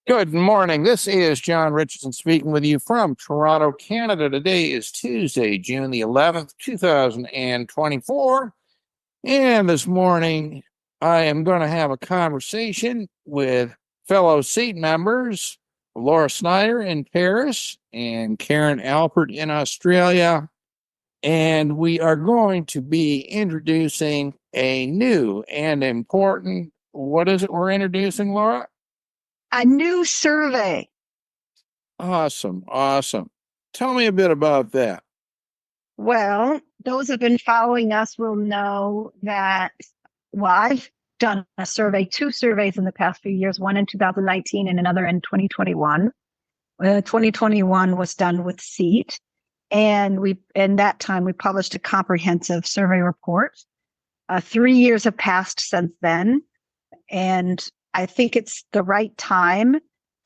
Good morning. This is John Richardson speaking with you from Toronto, Canada. Today is Tuesday, June the 11th, 2024. And this morning, I am going to have a conversation with fellow seat members, Laura Snyder in Paris and Karen Alpert in Australia. And we are going to be introducing a new and important, what is it we're introducing, Laura? A new survey. Awesome. Tell me a bit about that. Well, those who have been following us will know that, I've done two surveys in the past few years, one in 2019 and another in 2021. 2021 was done with SEAT, and in that time we published a comprehensive survey report. 3 years have passed since then, and I think it's the right time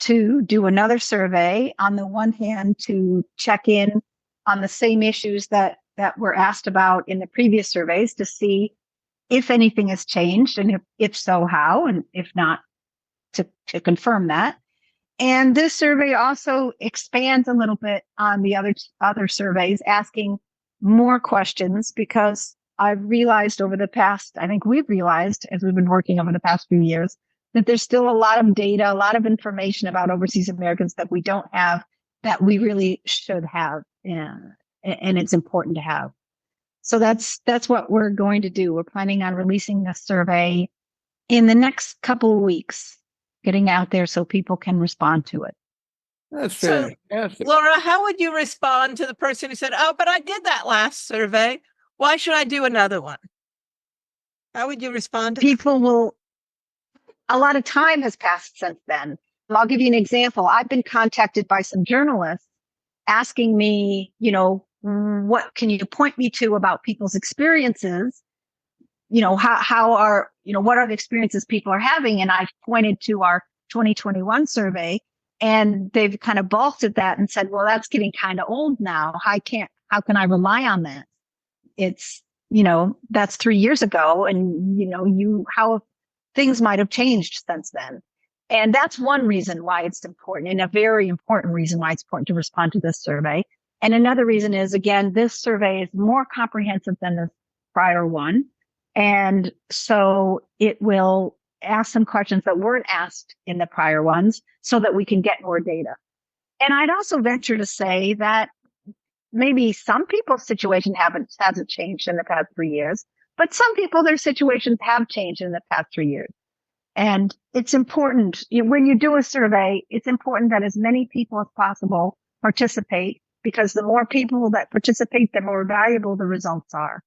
to do another survey. On the one hand, to check in on the same issues that were asked about in the previous surveys to see if anything has changed, and if so, how, and if not, to confirm that. And this survey also expands a little bit on the other surveys, asking more questions, because I've realized we've realized as we've been working over the past few years, that there's still a lot of data, a lot of information about overseas Americans that we don't have, that we really should have. And it's important to have. So that's what we're going to do. We're planning on releasing this survey in the next couple of weeks, getting out there so people can respond to it. That's fantastic. Laura, how would you respond to the person who said, "Oh, but I did that last survey. Why should I do another one?" How would you respond to a lot of time has passed since then. I'll give you an example. I've been contacted by some journalists asking me, what can you point me to about people's experiences? What are the experiences people are having? And I've pointed to our 2021 survey, and they've kind of balked at that and said, well, that's getting kind of old now. How can I rely on that? It's, that's 3 years ago, and how things might have changed since then. And that's one reason why it's important, and a very important reason why it's important to respond to this survey. And another reason is, again, this survey is more comprehensive than the prior one. And so it will ask some questions that weren't asked in the prior ones so that we can get more data. And I'd also venture to say that maybe some people's situation hasn't changed in the past 3 years, but some people, their situations have changed in the past 3 years. And it's important, when you do a survey, it's important that as many people as possible participate, because the more people that participate, the more valuable the results are.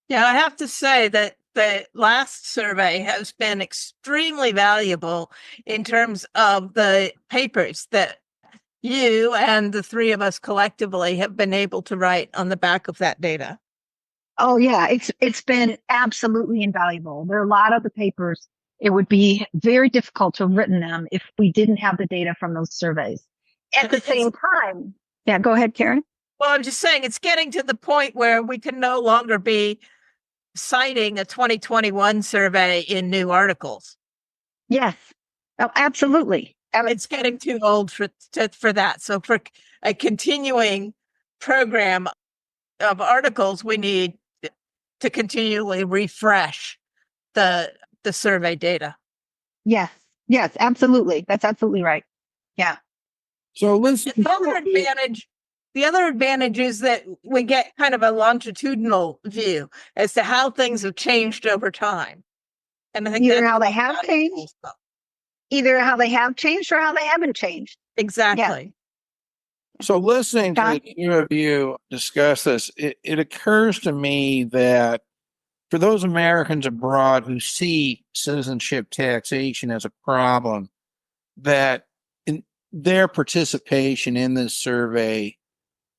Yeah, I have to say that the last survey has been extremely valuable in terms of the papers that you and the three of us collectively have been able to write on the back of that data. Oh, yeah, it's been absolutely invaluable. There are a lot of the papers. It would be very difficult to have written them if we didn't have the data from those surveys. At the same time, yeah, go ahead, Karen. Well, I'm just saying it's getting to the point where we can no longer be citing a 2021 survey in new articles. Yes, oh, absolutely. It's getting too old for that. So for a continuing program of articles, we need to continually refresh the survey data. Yes, absolutely. That's absolutely right. Yeah. So listen. The other advantage is that we get kind of a longitudinal view as to how things have changed over time. And I think either how they have changed or how they haven't changed. Exactly. Yeah. So listening to the two of you discuss this, it occurs to me that for those Americans abroad who see citizenship taxation as a problem, that in their participation in this survey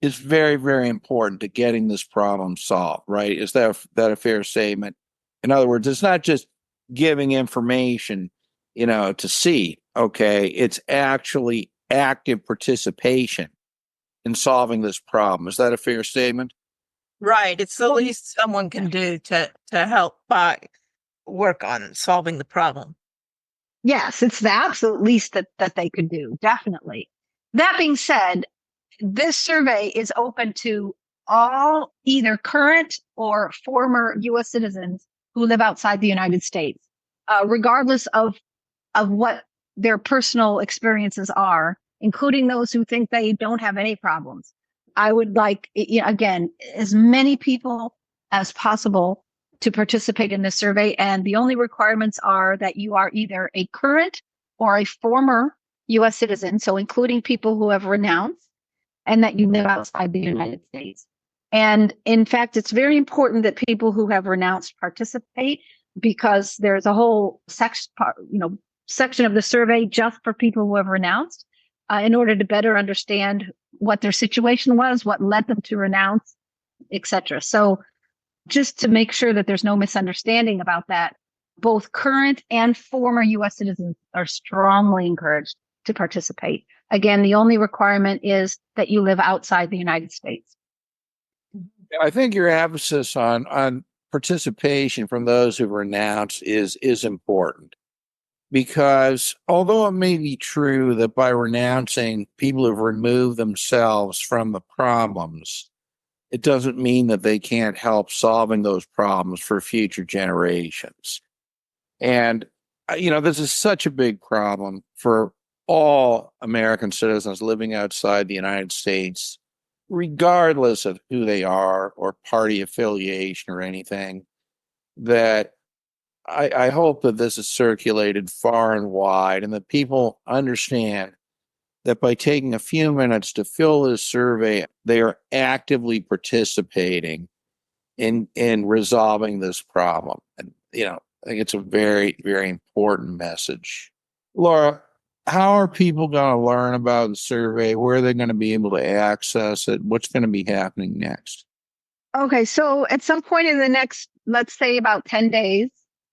is very, very important to getting this problem solved, right? Is that a fair statement? In other words, it's not just giving information, to see, okay, it's actually active participation in solving this problem. Is that a fair statement? Right. It's the least someone can do to help work on solving the problem. Yes, it's the absolute least that they could do, definitely. That being said, this survey is open to all either current or former U.S. citizens who live outside the United States, regardless of what their personal experiences are, including those who think they don't have any problems. I would like, again, as many people as possible to participate in this survey. And the only requirements are that you are either a current or a former US citizen, so including people who have renounced, and that you live outside the United States. And in fact, it's very important that people who have renounced participate, because there's a whole section of the survey just for people who have renounced, in order to better understand what their situation was, what led them to renounce, etc. So just to make sure that there's no misunderstanding about that, both current and former U.S. citizens are strongly encouraged to participate. Again, the only requirement is that you live outside the United States. I think your emphasis on participation from those who renounce is important, because although it may be true that by renouncing, people have removed themselves from the problems, it doesn't mean that they can't help solving those problems for future generations. And, this is such a big problem for all American citizens living outside the United States, regardless of who they are or party affiliation or anything, that I hope that this is circulated far and wide and that people understand that by taking a few minutes to fill this survey, they are actively participating in resolving this problem. And, I think it's a very, very important message. Laura, how are people going to learn about the survey? Where are they going to be able to access it? What's going to be happening next? Okay, so at some point in the next, let's say about 10 days,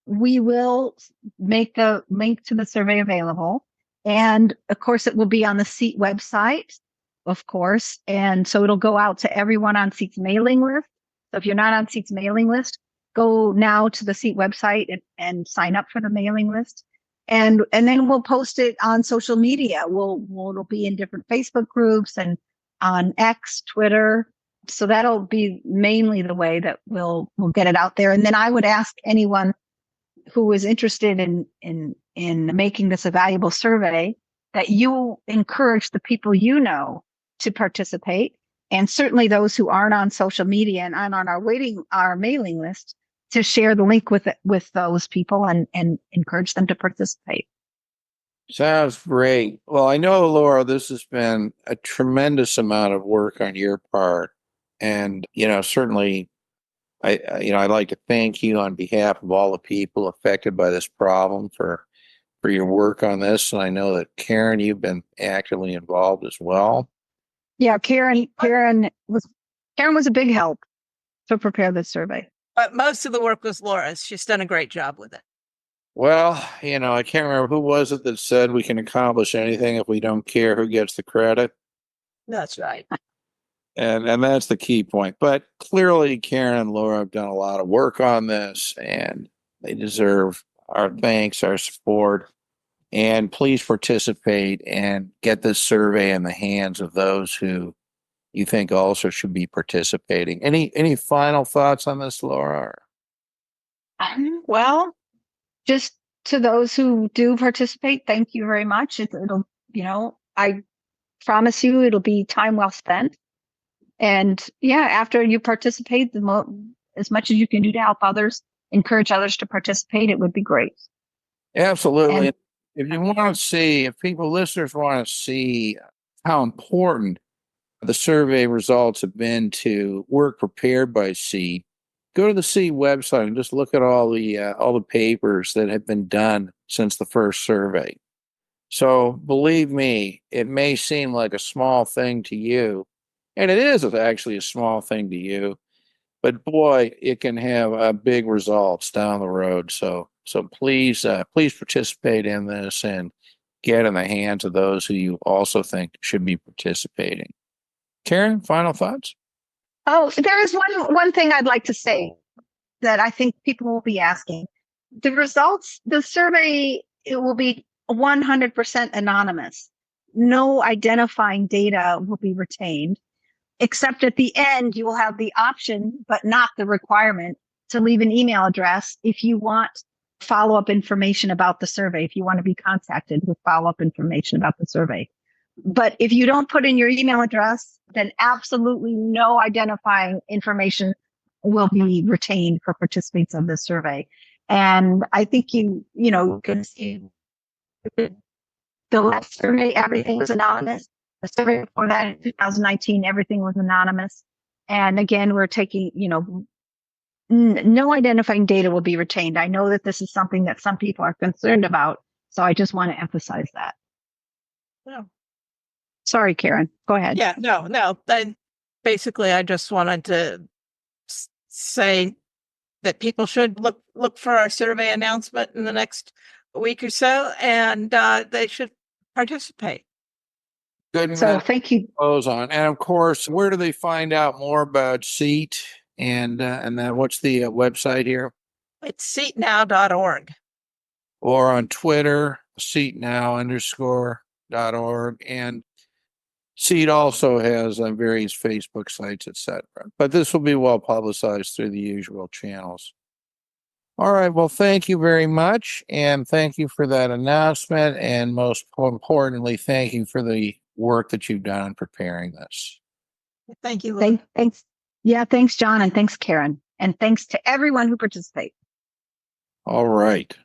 we will make the link to the survey available. And of course, it will be on the SEAT website, of course. And so it'll go out to everyone on SEAT's mailing list. So if you're not on SEAT's mailing list, go now to the SEAT website and sign up for the mailing list. And then we'll post it on social media. It'll be in different Facebook groups and on X, Twitter. So that'll be mainly the way that we'll get it out there. And then I would ask anyone who is interested in making this a valuable survey that you encourage the people you know to participate, and certainly those who aren't on social media and aren't on our mailing list, to share the link with those people and encourage them to participate. Sounds great. Well, I know, Laura, this has been a tremendous amount of work on your part. And, certainly I'd like to thank you on behalf of all the people affected by this problem for your work on this. And I know that Karen, you've been actively involved as well. Yeah, Karen was a big help to prepare this survey. But most of the work was Laura's. She's done a great job with it. Well, I can't remember who was it that said we can accomplish anything if we don't care who gets the credit. That's right. And that's the key point. But clearly, Karen and Laura have done a lot of work on this, and they deserve our thanks, our support. And please participate and get this survey in the hands of those who you think also should be participating. Any final thoughts on this, Laura? Well, just to those who do participate, thank you very much. It'll, I promise you, it'll be time well spent. And yeah, after you participate, as much as you can do to help others, encourage others to participate, it would be great. Absolutely. And if listeners want to see how important the survey results have been to work prepared by SEAT, go to the SEAT website and just look at all the papers that have been done since the first survey. So believe me, it may seem like a small thing to you, and it is actually a small thing to you, but boy, it can have big results down the road. So please participate in this and get in the hands of those who you also think should be participating. Karen, final thoughts? Oh, there is one thing I'd like to say that I think people will be asking. The survey it will be 100% anonymous. No identifying data will be retained, except at the end, you will have the option, but not the requirement, to leave an email address if you want follow-up information about the survey, if you want to be contacted with follow-up information about the survey. But if you don't put in your email address, then absolutely no identifying information will be retained for participants of this survey. And I think you can see the last survey, everything was anonymous. The survey before that in 2019, everything was anonymous. And again, we're taking, no identifying data will be retained. I know that this is something that some people are concerned about. So I just want to emphasize that. Yeah. Sorry, Karen, go ahead. Yeah, no. Basically, I just wanted to say that people should look for our survey announcement in the next week or so, and they should participate. Good. So thank you. Goes on, and of course, where do they find out more about SEAT? And then what's the website here? It's seatnow.org. Or on Twitter, seatnow_.org, and SEAT also has various Facebook sites, etc. But this will be well publicized through the usual channels. All right. Well, thank you very much. And thank you for that announcement. And most importantly, thank you for the work that you've done in preparing this. Thank you, Lou. Thanks. Yeah, thanks, John, and thanks, Karen. And thanks to everyone who participated. All right.